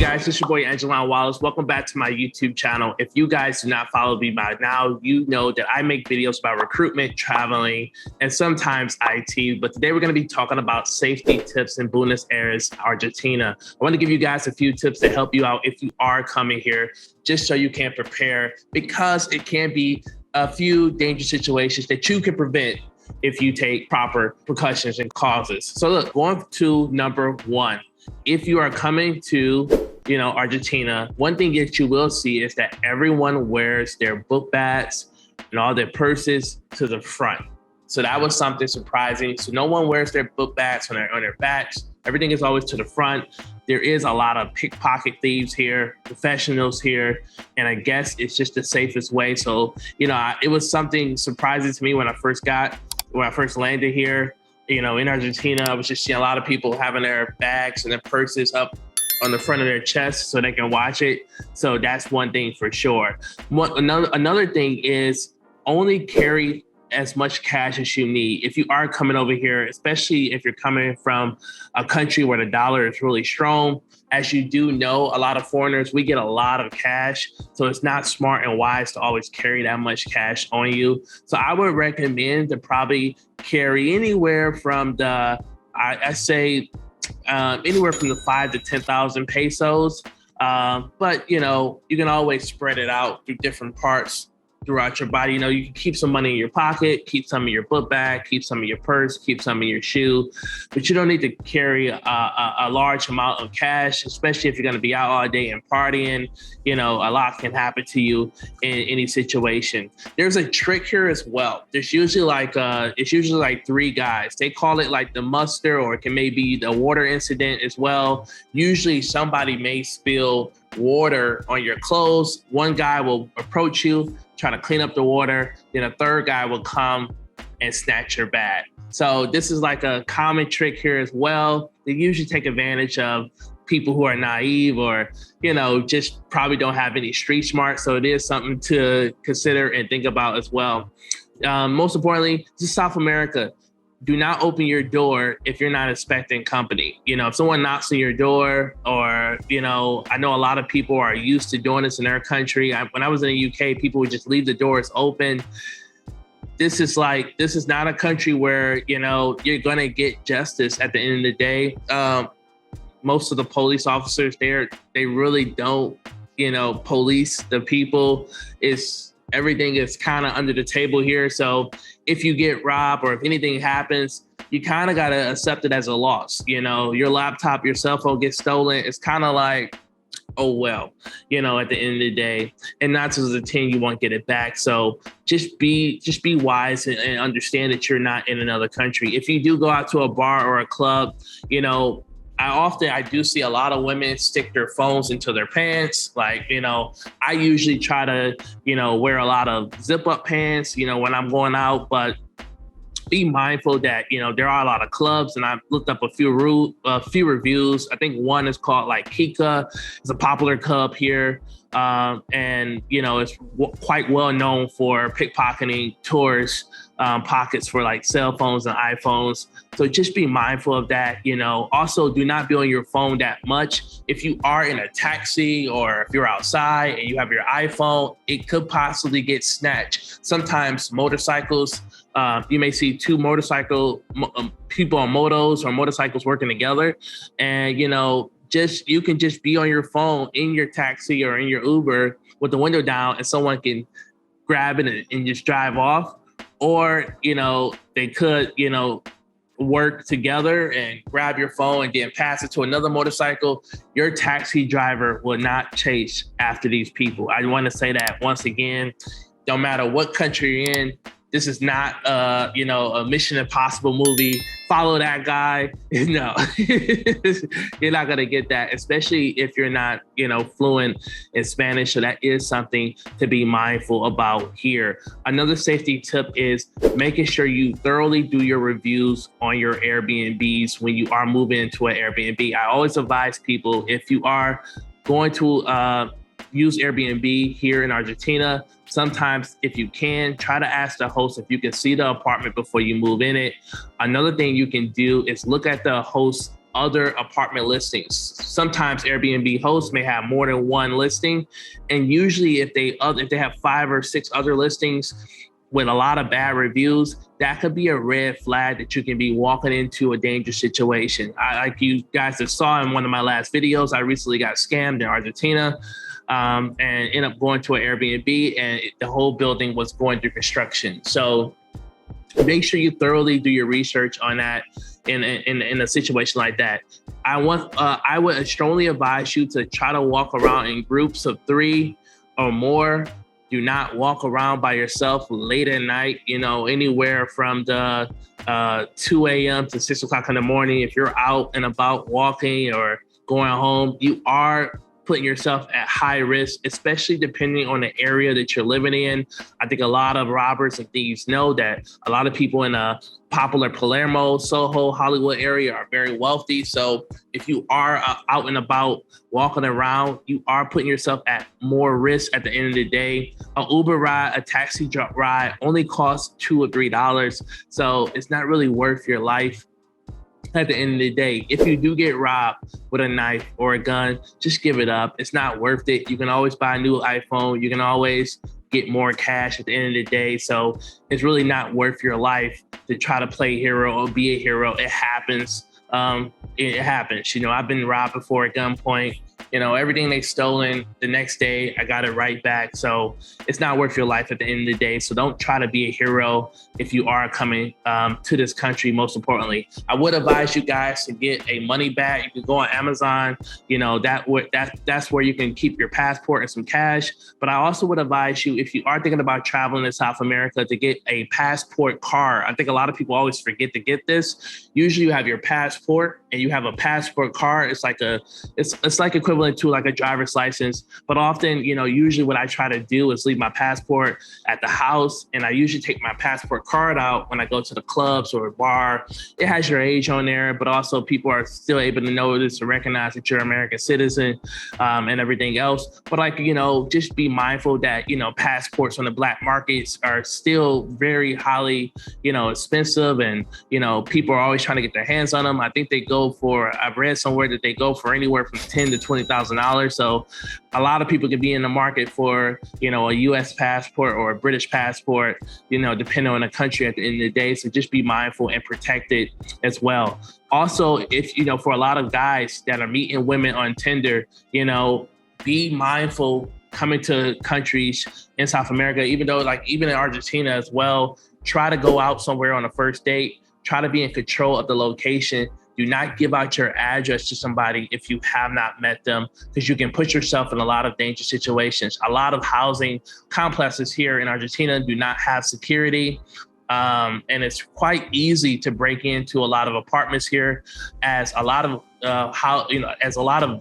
guys, it's your boy aijalonwallace. Welcome back to my YouTube channel. If you guys do not follow me by now, you know that I make videos about recruitment, traveling, and sometimes IT. But today we're going to be talking about safety tips in Buenos Aires, Argentina. I want to give you guys a few tips to help you out if you are coming here, just so you can prepare, because it can be a few dangerous situations that you can prevent if you take proper precautions and causes. So look, going to number one. If you are coming to, Argentina, one thing that you will see is that everyone wears their book bags and all their purses to the front. So that was something surprising. So no one wears their book bags on their backs. Everything is always to the front. There is a lot of pickpocket thieves here, professionals here, and I guess it's just the safest way. So, it was something surprising to me when I first landed here. In Argentina, I was just seeing a lot of people having their bags and their purses up on the front of their chest so they can watch it. So that's one thing for sure. Another thing is only carry as much cash as you need. If you are coming over here, especially if you're coming from a country where the dollar is really strong, as you do know, a lot of foreigners, we get a lot of cash. So it's not smart and wise to always carry that much cash on you. So I would recommend to probably carry anywhere from anywhere from the 5 to 10,000 pesos. But you can always spread it out through different parts throughout your body. You can keep some money in your pocket, keep some in your book bag, keep some in your purse, keep some in your shoe, but you don't need to carry a large amount of cash, especially if you're going to be out all day and partying. A lot can happen to you in any situation. There's a trick here as well. There's usually like three guys. They call it like the muster, or it can maybe the water incident as well. Usually somebody may spill water on your clothes. One guy will approach you, try to clean up the water. Then a third guy will come and snatch your bag. So this is like a common trick here as well. They usually take advantage of people who are naive or, just probably don't have any street smart. So it is something to consider and think about as well. Most importantly, this is South America. Do not open your door if you're not expecting company. If someone knocks on your door, or, I know a lot of people are used to doing this in their country. When I was in the UK, people would just leave the doors open. This is not a country where, you're going to get justice at the end of the day. Most of the police officers there, they really don't, police the people. Everything is kind of under the table here. So if you get robbed or if anything happens, you kind of got to accept it as a loss. Your laptop, your cell phone gets stolen. It's kind of like, oh, well, at the end of the day, and not to the 10, you won't get it back. So just be wise and understand that you're not in another country. If you do go out to a bar or a club, I do see a lot of women stick their phones into their pants. I usually try to, wear a lot of zip up pants, when I'm going out, but be mindful that, there are a lot of clubs, and I've looked up a few reviews. I think one is called like Kika. It's a popular club here. And, it's quite well known for pickpocketing tourists' pockets for like cell phones and iPhones. So just be mindful of that. Also do not be on your phone that much. If you are in a taxi or if you're outside and you have your iPhone, it could possibly get snatched. Sometimes motorcycles, you may see two motorcycle people on motos or motorcycles working together, and you can just be on your phone in your taxi or in your Uber with the window down, and someone can grab it and just drive off. Or, they could, work together and grab your phone and then pass it to another motorcycle. Your taxi driver will not chase after these people. I want to say that once again, no matter what country you're in, this is not, a Mission Impossible movie. Follow that guy. No, you're not going to get that, especially if you're not, fluent in Spanish. So that is something to be mindful about here. Another safety tip is making sure you thoroughly do your reviews on your Airbnbs when you are moving into an Airbnb. I always advise people, if you are going to use Airbnb here in Argentina, sometimes if you can, try to ask the host if you can see the apartment before you move in it. Another thing you can do is look at the host's other apartment listings. Sometimes Airbnb hosts may have more than one listing. And usually if they have 5 or 6 other listings with a lot of bad reviews, that could be a red flag that you can be walking into a dangerous situation. Like you guys have saw in one of my last videos, I recently got scammed in Argentina and ended up going to an Airbnb, and the whole building was going through construction. So make sure you thoroughly do your research on that in a situation like that. I would strongly advise you to try to walk around in groups of 3 or more. Do not walk around by yourself late at night, anywhere from the 2 a.m. to 6 o'clock in the morning. If you're out and about walking or going home, you are putting yourself at high risk, especially depending on the area that you're living in. I think a lot of robbers and thieves know that a lot of people in a popular Palermo, Soho, Hollywood area are very wealthy. So if you are out and about walking around, you are putting yourself at more risk at the end of the day. An Uber ride, a taxi ride only costs $2 or $3. So it's not really worth your life. At the end of the day, if you do get robbed with a knife or a gun, just give it up. It's not worth it. You can always buy a new iPhone. You can always get more cash at the end of the day. So it's really not worth your life to try to play hero or be a hero. It happens. It happens. I've been robbed before at gunpoint. Everything they stolen, the next day I got it right back. So it's not worth your life at the end of the day. So don't try to be a hero if you are coming to this country. Most importantly, I would advise you guys to get a money bag. You can go on Amazon. That's where you can keep your passport and some cash. But I also would advise you, if you are thinking about traveling to South America, to get a passport card. I think a lot of people always forget to get this. Usually you have your passport and you have a passport card. It's like equivalent to like a driver's license. But often, usually what I try to do is leave my passport at the house, and I usually take my passport card out when I go to the clubs or a bar. It has your age on there, but also people are still able to notice and recognize that you're an American citizen and everything else. But just be mindful that, passports on the black markets are still very highly, expensive, and, people are always trying to get their hands on them. I think I've read somewhere that they go for anywhere from $10,000 to $20,000. So a lot of people can be in the market for, a US passport or a British passport, depending on the country at the end of the day. So just be mindful and protect it as well. Also, if, for a lot of guys that are meeting women on Tinder, be mindful coming to countries in South America, even in Argentina as well. Try to go out somewhere on a first date. Try to be in control of the location. Do not give out your address to somebody if you have not met them, because you can put yourself in a lot of dangerous situations. A lot of housing complexes here in Argentina do not have security. And it's quite easy to break into a lot of apartments here, as a lot of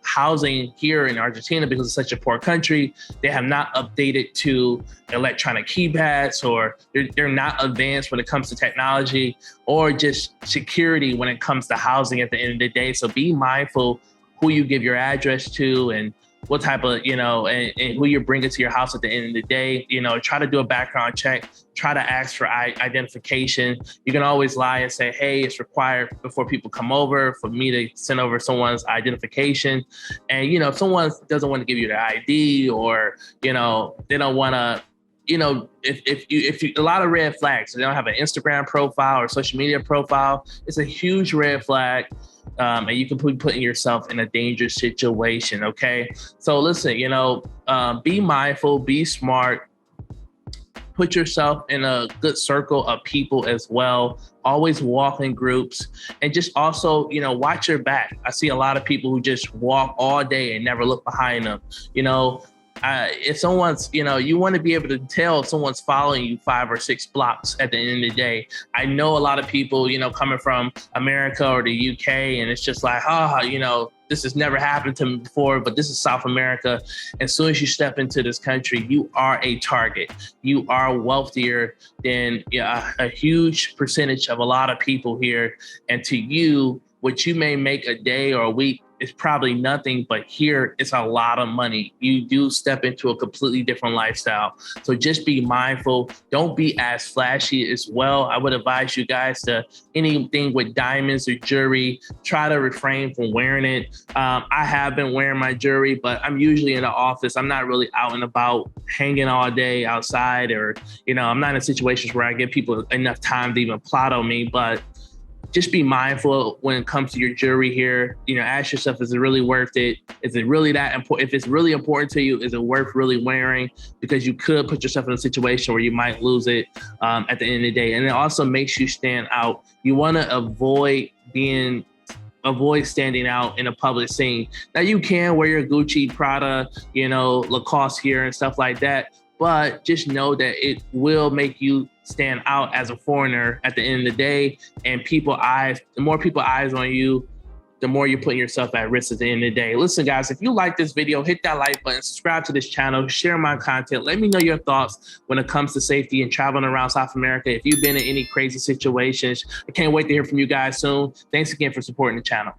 housing here in Argentina, because it's such a poor country, they have not updated to electronic keypads, or they're not advanced when it comes to technology or just security when it comes to housing at the end of the day. So be mindful who you give your address to and what type of, and who you're bringing to your house at the end of the day. Try to do a background check, try to ask for identification. You can always lie and say, hey, it's required before people come over for me to send over someone's identification. And, if someone doesn't want to give you their ID, or, they don't want to, if you, a lot of red flags. So they don't have an Instagram profile or social media profile. It's a huge red flag. And you can be putting yourself in a dangerous situation. Okay. So listen, be mindful, be smart, put yourself in a good circle of people as well. Always walk in groups, and just also, watch your back. I see a lot of people who just walk all day and never look behind them. If someone's, you want to be able to tell if someone's following you 5 or 6 blocks at the end of the day. I know a lot of people, coming from America or the UK, and it's just like, this has never happened to me before, but this is South America. As soon as you step into this country, you are a target. You are wealthier than a huge percentage of a lot of people here. And to you, what you may make a day or a week it's probably nothing, but here it's a lot of money. You do step into a completely different lifestyle. So just be mindful. Don't be as flashy as well. I would advise you guys to anything with diamonds or jewelry, try to refrain from wearing it. I have been wearing my jewelry, but I'm usually in the office. I'm not really out and about hanging all day outside, or, I'm not in situations where I give people enough time to even plot on me. But just be mindful when it comes to your jewelry here. Ask yourself, is it really worth it? Is it really that important? If it's really important to you, is it worth really wearing? Because you could put yourself in a situation where you might lose it at the end of the day. And it also makes you stand out. You want to avoid standing out in a public scene. Now, you can wear your Gucci, Prada, Lacoste here and stuff like that, but just know that it will make you stand out as a foreigner at the end of the day. And the more people eyes on you, the more you're putting yourself at risk at the end of the day. Listen, guys, if you like this video, hit that like button, subscribe to this channel, share my content. Let me know your thoughts when it comes to safety and traveling around South America. If you've been in any crazy situations, I can't wait to hear from you guys soon. Thanks again for supporting the channel.